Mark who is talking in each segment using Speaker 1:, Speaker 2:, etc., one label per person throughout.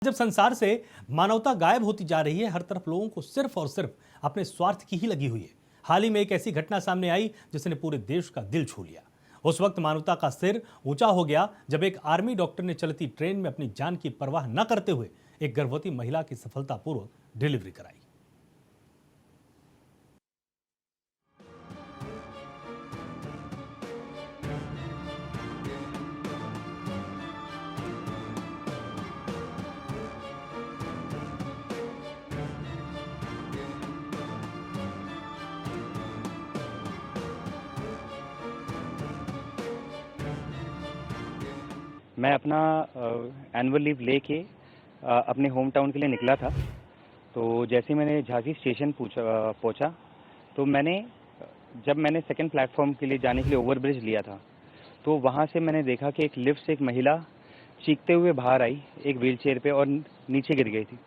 Speaker 1: जब संसार से मानवता गायब होती जा रही है, हर तरफ लोगों को सिर्फ और सिर्फ अपने स्वार्थ की ही लगी हुई है। हाल ही में एक ऐसी घटना सामने आई जिसने पूरे देश का दिल छू लिया। उस वक्त मानवता का सिर ऊंचा हो गया जब एक आर्मी डॉक्टर ने चलती ट्रेन में अपनी जान की परवाह न करते हुए एक गर्भवती महिला की सफलतापूर्वक डिलीवरी कराई।
Speaker 2: मैं अपना एनुअल लीव लेके अपने होम टाउन के लिए निकला था। तो जैसे मैंने झांसी स्टेशन पहुंचा तो जब मैंने सेकंड प्लेटफॉर्म के लिए जाने के लिए ओवरब्रिज लिया था तो वहां से मैंने देखा कि एक लिफ्ट से एक महिला चीखते हुए बाहर आई एक व्हीलचेयर पे और नीचे गिर गई थी।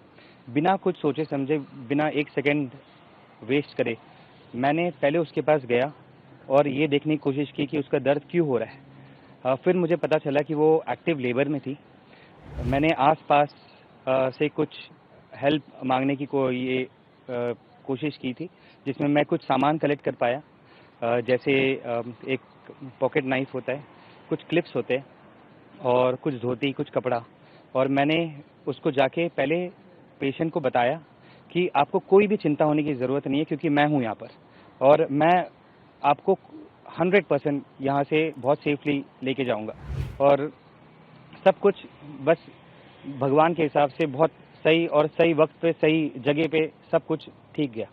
Speaker 2: बिना कुछ सोचे समझे, बिना एक सेकंड वेस्ट करे, मैंने पहले उसके पास गया और ये देखने की कोशिश की कि उसका दर्द क्यों हो रहा है। फिर मुझे पता चला कि वो एक्टिव लेबर में थी। मैंने आसपास से कुछ हेल्प मांगने की कोशिश की थी, जिसमें मैं कुछ सामान कलेक्ट कर पाया, जैसे एक पॉकेट नाइफ होता है, कुछ क्लिप्स होते हैं और कुछ धोती, कुछ कपड़ा। और मैंने उसको जाके पहले पेशेंट को बताया कि आपको कोई भी चिंता होने की ज़रूरत नहीं है, क्योंकि मैं हूँ यहाँ पर और मैं आपको 100% यहाँ से बहुत सेफली लेके जाऊंगा। और सब कुछ बस भगवान के हिसाब से बहुत सही और सही वक्त पे, सही जगह पे सब कुछ ठीक गया।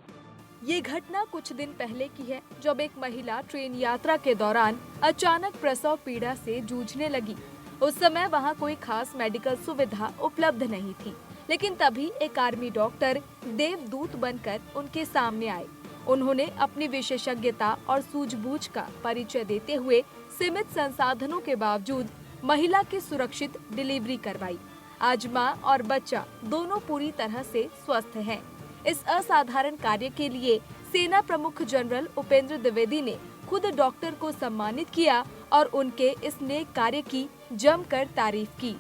Speaker 3: ये घटना कुछ दिन पहले की है, जब एक महिला ट्रेन यात्रा के दौरान अचानक प्रसव पीड़ा से जूझने लगी। उस समय वहाँ कोई खास मेडिकल सुविधा उपलब्ध नहीं थी, लेकिन तभी एक आर्मी डॉक्टर देवदूत बनकर उनके सामने आए। उन्होंने अपनी विशेषज्ञता और सूझबूझ का परिचय देते हुए सीमित संसाधनों के बावजूद महिला की सुरक्षित डिलीवरी करवाई। आज मां और बच्चा दोनों पूरी तरह से स्वस्थ हैं। इस असाधारण कार्य के लिए सेना प्रमुख जनरल उपेंद्र द्विवेदी ने खुद डॉक्टर को सम्मानित किया और उनके इस नेक कार्य की जमकर तारीफ की।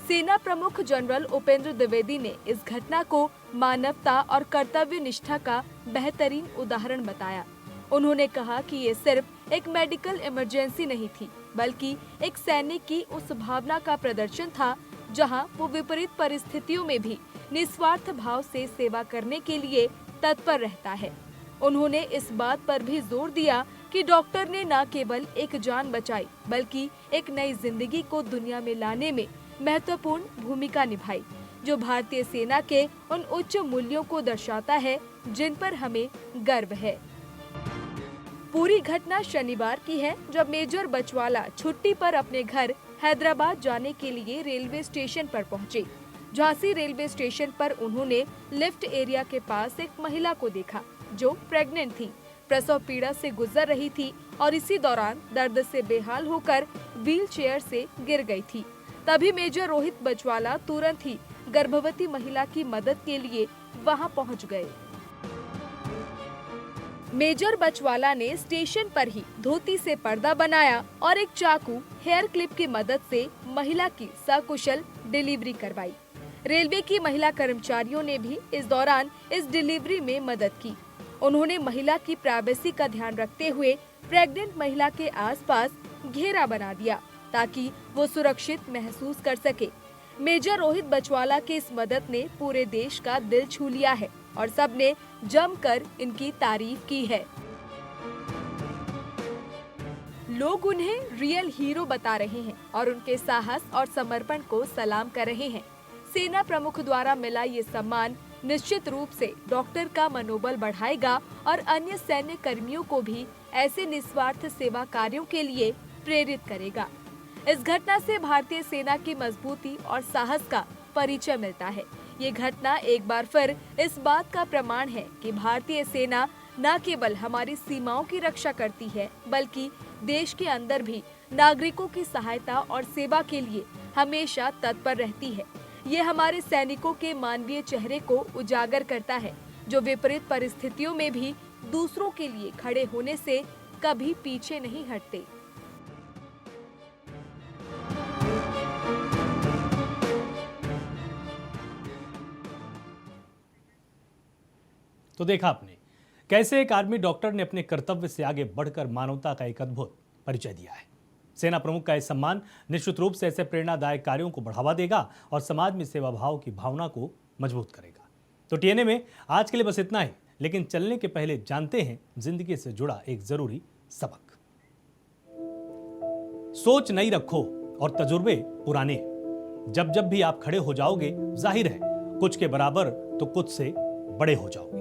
Speaker 3: सेना प्रमुख जनरल उपेंद्र द्विवेदी ने इस घटना को मानवता और कर्तव्य निष्ठा का बेहतरीन उदाहरण बताया। उन्होंने कहा कि ये सिर्फ एक मेडिकल इमरजेंसी नहीं थी, बल्कि एक सैनिक की उस भावना का प्रदर्शन था जहां वो विपरीत परिस्थितियों में भी निस्वार्थ भाव से सेवा करने के लिए तत्पर रहता है। उन्होंने इस बात पर भी जोर दिया कि डॉक्टर ने न केवल एक जान बचाई, बल्कि एक नई जिंदगी को दुनिया में लाने में महत्वपूर्ण भूमिका निभाई, जो भारतीय सेना के उन उच्च मूल्यों को दर्शाता है जिन पर हमें गर्व है। पूरी घटना शनिवार की है, जब मेजर बचवाला छुट्टी पर अपने घर हैदराबाद जाने के लिए रेलवे स्टेशन पर पहुंचे। झांसी रेलवे स्टेशन पर उन्होंने लिफ्ट एरिया के पास एक महिला को देखा जो प्रेग्नेंट थी, प्रसव पीड़ा से गुजर रही थी और इसी दौरान दर्द से बेहाल होकर व्हील चेयर से गिर गई थी। तभी मेजर रोहित बचवाला तुरंत ही गर्भवती महिला की मदद के लिए वहां पहुंच गए। मेजर बचवाला ने स्टेशन पर ही धोती से पर्दा बनाया और एक चाकू हेयर क्लिप की मदद से महिला की सकुशल डिलीवरी करवाई। रेलवे की महिला कर्मचारियों ने भी इस दौरान इस डिलीवरी में मदद की। उन्होंने महिला की प्राइवेसी का ध्यान रखते हुए प्रेग्नेंट महिला के आसपास घेरा बना दिया ताकि वो सुरक्षित महसूस कर सके। मेजर रोहित बचवाला की इस मदद ने पूरे देश का दिल छू लिया है और सबने जमकर इनकी तारीफ की है। लोग उन्हें रियल हीरो बता रहे हैं और उनके साहस और समर्पण को सलाम कर रहे हैं। सेना प्रमुख द्वारा मिला ये सम्मान निश्चित रूप से डॉक्टर का मनोबल बढ़ाएगा और अन्य सैन्य कर्मियों को भी ऐसे निस्वार्थ सेवा कार्यों के लिए प्रेरित करेगा। इस घटना से भारतीय सेना की मजबूती और साहस का परिचय मिलता है। ये घटना एक बार फिर इस बात का प्रमाण है कि भारतीय सेना न केवल हमारी सीमाओं की रक्षा करती है, बल्कि देश के अंदर भी नागरिकों की सहायता और सेवा के लिए हमेशा तत्पर रहती है। ये हमारे सैनिकों के मानवीय चेहरे को उजागर करता है, जो विपरीत परिस्थितियों में भी दूसरों के लिए खड़े होने से कभी पीछे नहीं हटते।
Speaker 1: तो देखा आपने कैसे एक आर्मी डॉक्टर ने अपने कर्तव्य से आगे बढ़कर मानवता का एक अद्भुत परिचय दिया है। सेना प्रमुख का यह सम्मान निश्चित रूप से ऐसे प्रेरणादायक कार्यों को बढ़ावा देगा और समाज में सेवा भाव की भावना को मजबूत करेगा। तो टीएनए में आज के लिए बस इतना ही, लेकिन चलने के पहले जानते हैं जिंदगी से जुड़ा एक जरूरी सबक। सोच नई रखो और तजुर्बे पुराने। जब जब भी आप खड़े हो जाओगे, जाहिर है कुछ के बराबर तो कुछ से बड़े हो जाओगे।